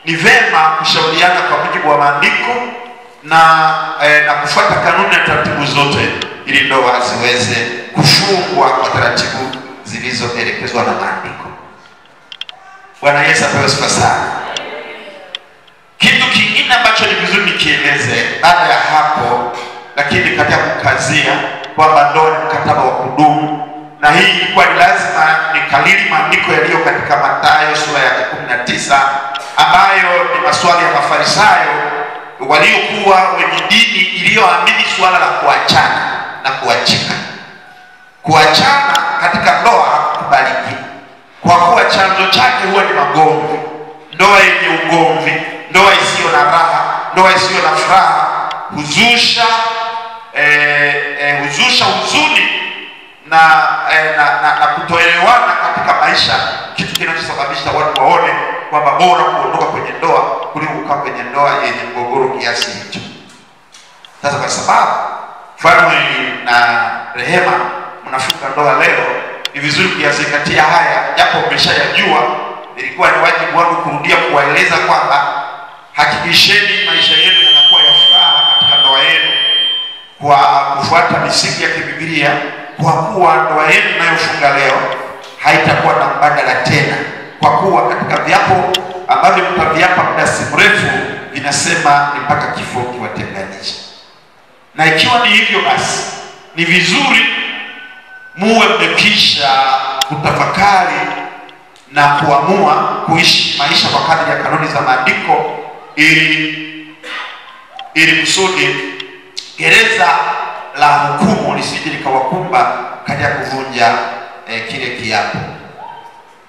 ni vema kushauriana kwa mujibu wa maandiko na kufuata kanuni na taratibu zote ili ndoa ziweze kufungwa kwa taratibu zilizoelekezwa na maandiko. Bwana Yesu apewe sifa sana. Kitu kingine ambacho ni vizuri nikieleze baada ya hapo, lakini katika kukazia kwamba ndoa ni mkataba wa kudumu, na hii ilikuwa ni lazima nikalili maandiko yaliyo katika Mathayo sura ya 19 ambayo ni maswali ya Mafarisayo waliokuwa wenye dini iliyoamini suala la kuachana na kuachika. Kuachana katika ndoa hakukubaliki kwa kuwa chanzo chake huwa ni magomvi. Ndoa yenye ugomvi, ndoa isiyo na raha, ndoa isiyo na furaha huzusha huzuni na kutoelewana katika maisha, kitu kinachosababisha watu waone kwamba bora kuondoka kwenye ndoa kuliko kukaa kwenye ndoa yenye mgogoro kiasi hicho. Sasa kwa sababu Fanuel na Rehema mnafunga ndoa leo, ni vizuri kuyazingatia haya, japo umeshayajua. Ilikuwa ni wajibu wangu kurudia kuwaeleza kwamba hakikisheni maisha yenu yanakuwa ya furaha katika ndoa yenu kwa kufuata misingi ya kibiblia, kwa kuwa ndoa yenu inayofunga leo haitakuwa na mbadala tena, kwa kuwa katika viapo ambavyo mtaviapa muda si mrefu vinasema ni mpaka kifo kiwatenganishe. Na ikiwa ni hivyo, basi ni vizuri muwe mmekisha kutafakari na kuamua kuishi maisha kwa kadri ya kanuni za maandiko, ili kusudi gereza la hukumu lisije likawakumba katika kuvunja kile kiapo.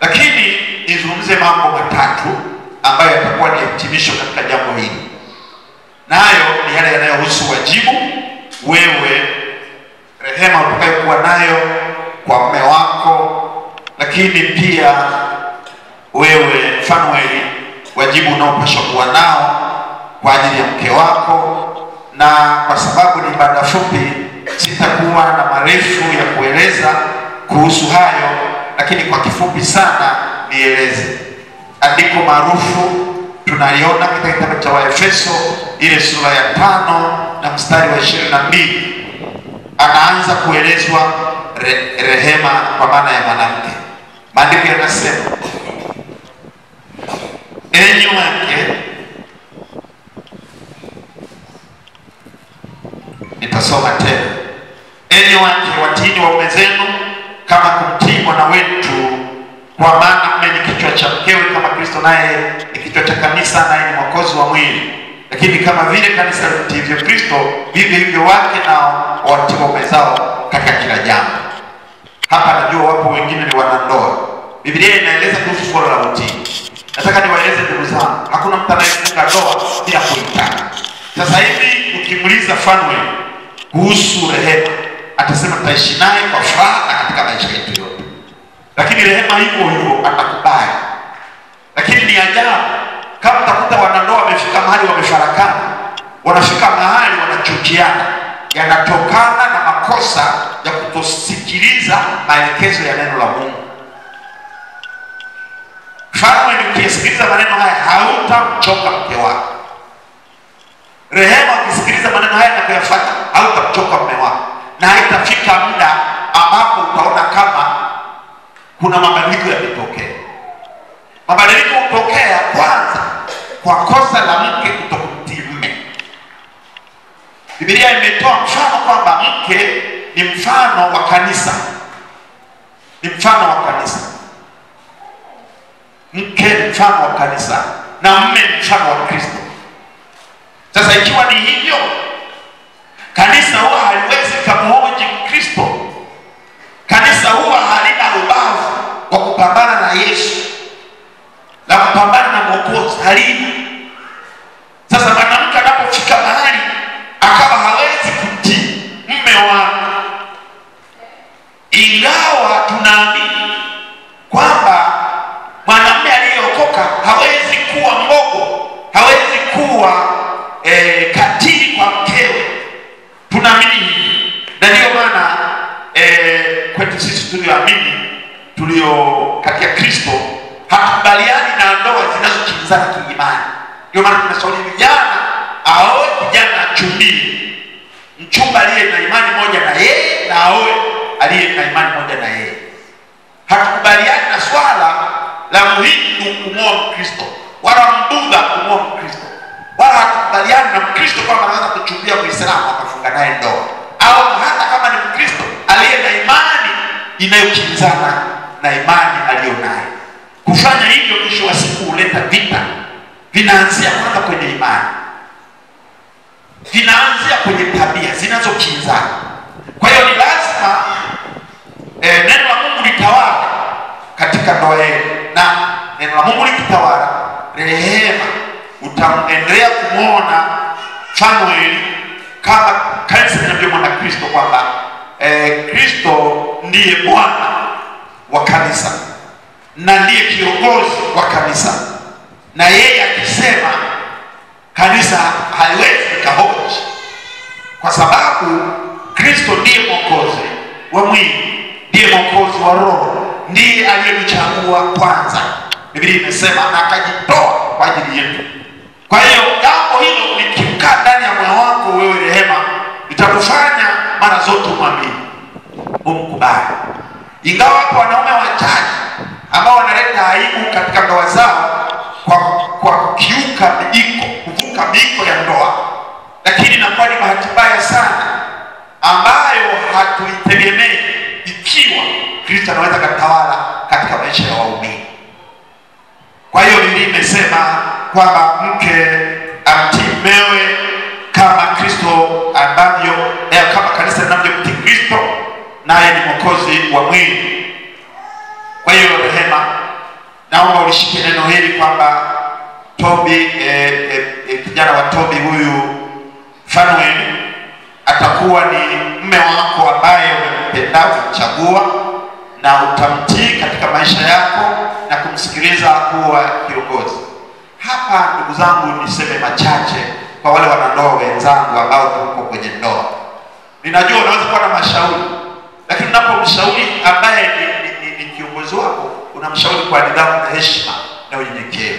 Lakini nizungumze mambo matatu ambayo yatakuwa ni hitimisho katika jambo hili. Nayo ni yale yanayohusu wajibu wewe Rehema utakayokuwa nayo kwa mume wako, lakini pia wewe Fanuel wajibu unaopaswa kuwa nao kwa ajili ya mke wako. Na kwa sababu ni ibada fupi, sitakuwa na marefu ya kueleza kuhusu hayo, lakini kwa kifupi sana nieleze. Andiko maarufu tunaliona katika kitabu cha Waefeso ile sura ya 5 na mstari wa 22. Anaanza kuelezwa Rehema kwa maana ya mwanamke. Maandiko yanasema, enyi wake, nitasoma tena, enyi wake watiini waume zenu kama kumtii Bwana wetu, kwa maana mume ni kichwa cha mkewe, kama Kristo naye ni kichwa cha kanisa, naye ni mwokozi wa mwili. Lakini kama vile kanisa limtiivyo Kristo, vivyo hivyo wake nao watii waume zao katika kila jambo. Hapa najua wapo wengine ni wanandoa. Biblia inaeleza kuhusu swala la utii. Nataka niwaeleze ndugu zangu, hakuna mtu anayefunga ndoa bila kuitana. Sasa hivi ukimuuliza Fanuel kuhusu Rehema, atasema tutaishi naye kwa furaha na katika maisha yetu yote. Lakini Rehema hivyo hivyo atakubali. Lakini ni ajabu kama utakuta wanandoa wamefika mahali wamefarakana, wanafika mahali wanachukiana, yanatokana na makosa ya kutosikiliza maelekezo ya neno la Mungu. Fanuel ukisikiliza maneno haya hautamchoka mke wako. Rehema ukisikiliza maneno haya na kuyafuata hautamchoka mume wako, na haitafika muda ambapo utaona kama kuna mabadiliko yametokea. Mabadiliko hutokea kwanza kwa kosa la mke kutokumtii mume. Biblia imetoa mfano kwamba mke ni mfano wa kanisa. Ni mfano wa kanisa. Mke ni mfano wa kanisa na mume ni mfano wa Kristo. Sasa ikiwa ni hivyo, kanisa huwa haliwezi kumhoji Kristo. Kanisa huwa halina ubavu wa kupambana na Yesu na kupambana na Mwokozi, halina. Sasa mwanamke anapofika mahali akawa hawezi kutii mume wake, ingawa tunaamini kwamba mwanamume aliyeokoka hawezi kuwa mbogo, hawezi kuwa katili kwa mkewe, tunaamini hivi. Na ndio maana kwetu sisi tulioamini, tulio katika Kristo, hatukubaliani na ndoa ndoa zinazokinzana kiimani. Ndio maana tunashauri vijana aoe kijana achumbie mchumba aliye na imani moja na yeye, na aoe aliye na imani moja na yeye. Hatukubaliani na swala la Mhindu kumwoa Mkristo wala Mbudha kumwoa Mkristo, wala hatukubaliani na Mkristo kwamba anaweza kuchumbia Muislamu akafunga naye ndoa, au hata kama ni Mkristo aliye na imani inayokinzana na imani aliyonayo. Kufanya hivyo mwisho wa siku huleta vita. Vinaanzia kwanza kwenye imani, vinaanzia kwenye tabia zinazokinzana. Kwa hiyo ni lazima neno la Mungu litawala katika ndoa yenu, na neno la Mungu likitawala, rehema, utaendelea kumwona Fanuel kama kanisa linavyomwona Kristo, kwamba Kristo ndiye Bwana wa kanisa na ndiye kiongozi wa kanisa, na yeye akisema kanisa haiwezi kahoji, kwa sababu Kristo ndiye mwokozi wa mwili, ndiye mwokozi wa roho, ndiye aliyemchagua kwanza. Biblia imesema akajitoa kwa ajili yetu. Kwa hiyo jambo hilo likikaa ndani ya moyo wako wewe, rehema, litakufanya mara zote umwamini, umkubali. Ingawa wapo wanaume wachache ambao wanaleta aibu katika ndoa zao kwa kukiuka miiko, kuvuka miiko ya ndoa, lakini inakuwa ni bahati mbaya sana ambayo hatuitegemei ikiwa Kristo anaweza kutawala katika maisha ya waumini. Kwa hiyo Biblia imesema kwamba mke amtii mumewe kama Kristo ambavyo, kama kanisa linavyomtii Kristo, naye ni mwokozi wa mwili. Kwa hiyo rehema, naomba ulishike neno hili kwamba Tobi, kijana wa Tobi huyu Fanuel atakuwa ni mume wako ambaye umempenda, umechagua, na utamtii katika maisha yako na kumsikiliza kuwa kiongozi. Hapa ndugu zangu, niseme machache kwa wale wanandoa wenzangu ambao tuko kwenye ndoa. Ninajua unaweza kuwa na mashauri, lakini unapomshauri ambaye ni kiongozi wako, unamshauri kwa nidhamu na heshima na unyenyekevu.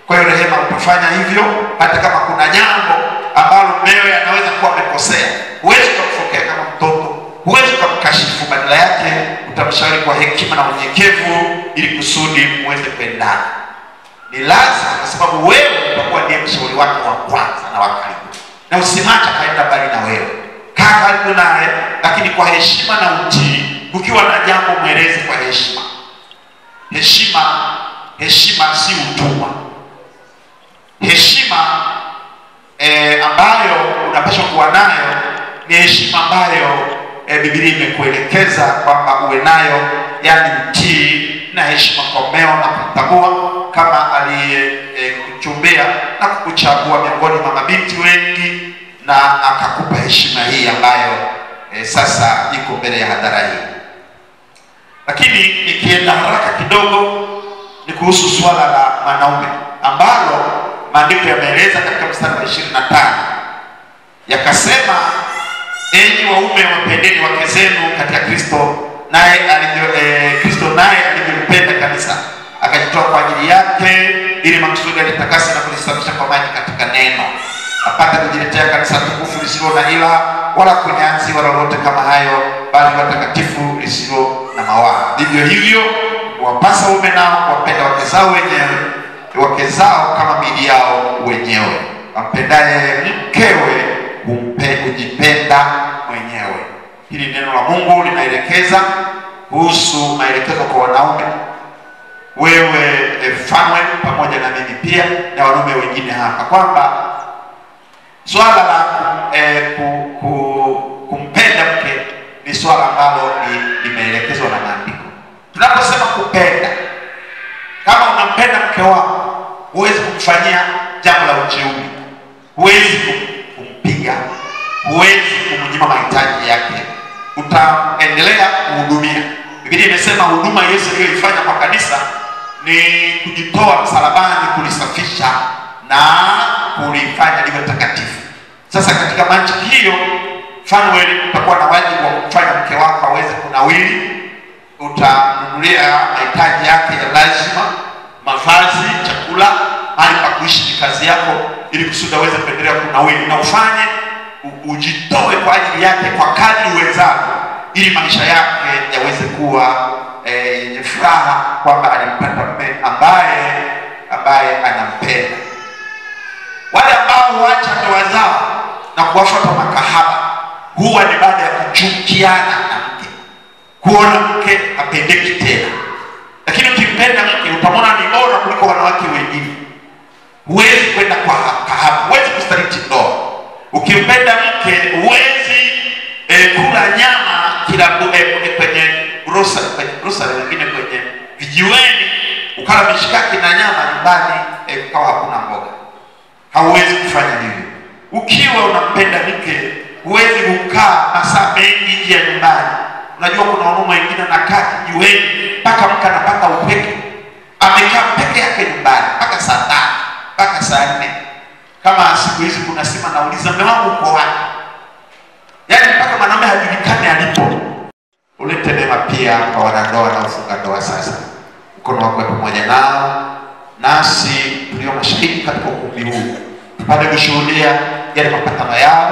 Kwa hiyo rehema, utafanya hivyo hata kama kuna jambo ambalo mumewe anaweza kuwa amekosea. Huwezi kumfokea kama mtoto, huwezi kumkashifu, badala yake utamshauri kwa hekima na unyenyekevu ili kusudi muweze kuendana. Ni lazima, kwa sababu wewe utakuwa ndiye mshauri wake wa kwanza na wa karibu, na usimwache kaenda mbali na wewe. Kaa karibu naye, lakini kwa heshima na utii. Ukiwa na jambo mweleze kwa heshima. Heshima si utumwa. Heshima ambayo unapaswa kuwa nayo ni heshima ambayo Biblia imekuelekeza kwamba uwe nayo, yani mtii na heshima kwa mmeo na kumtambua kama aliyekuchumbia na kukuchagua miongoni mwa mabinti wengi, na akakupa heshima hii ambayo sasa iko mbele ya hadhara hii. Lakini nikienda haraka kidogo, ni kuhusu swala la wanaume ambalo maandiko yameeleza katika mstari wa 25, yakasema, enyi waume wapendeni wake zenu katika Kristo, naye Kristo naye alivyompenda kanisa akajitoa kwa ajili yake, ili makusudi alitakase na kulisafisha kwa maji katika neno, apate kujiletea kanisa tukufu lisilo na ila wala kunyanzi wala lolote kama hayo, bali watakatifu lisilo na mawaa. Ndivyo hivyo wapasa waume nao kuwapenda wake zao wenyewe, wake zao kama miili yao wenyewe. Ampendaye mkewe hujipenda mwenyewe. Hili neno la Mungu linaelekeza kuhusu maelekezo kwa wanaume. Wewe Fanuel, pamoja na mimi pia na wanaume wengine hapa, kwamba swala la kumpenda mke ni swala ambalo limeelekezwa na maandiko. Tunaposema kupenda, kama unampenda mke wako, huwezi kumfanyia jambo la ujeuri, huwezi kumpiga, huwezi kumnyima mahitaji yake, utaendelea kuhudumia. Biblia imesema huduma Yesu aliyoifanya kwa kanisa ni kujitoa msalabani, kulisafisha na kulifanya liwe takatifu. Sasa katika mantiki hiyo, Fanuel, utakuwa na wajibu wa kufanya mke wako aweze kunawili. Utamnunulia mahitaji yake ya lazima, mavazi, chakula, ili kusudi aweze kuendelea kunawiri, na ufanye ujitoe kwa ajili yake kwa kadri uwezavyo, ili maisha yake yaweze kuwa yenye furaha kwamba alimpata mume ambaye anampenda. Wale ambao huacha ndoa zao na kuwafuata makahaba huwa ni baada ya kuchukiana na mke, kuona mke hapendeki tena. Lakini ukimpenda mke utamwona ni bora kuliko wanawake wengine. Huwezi kwenda kwa kahaba, huwezi kusaliti ndoa. Ukimpenda mke huwezi kula nyama kila kwenye grocery wengine kwenye vijiweni ukala mishikaki na nyama nyumbani ukawa hakuna mboga. Hauwezi kufanya hivyo. Ukiwa unampenda mke huwezi kukaa masaa mengi nje ya nyumbani. Unajua kuna wanaume wengine anakaa kijiweni mpaka mke anapata upeke, amekaa peke yake nyumbani mpaka saa 5 mpaka saa 4. Kama siku hizi kuna sima nauliza mume wangu uko wapi, yaani mpaka mwanamume hajulikani alipo. Ulete neema pia kwa wanandoa na ufunga ndoa sasa. Mkono wako pamoja nao, nasi tulio mashahidi katika ukumbi huu tupate kushuhudia yale mapatano yao.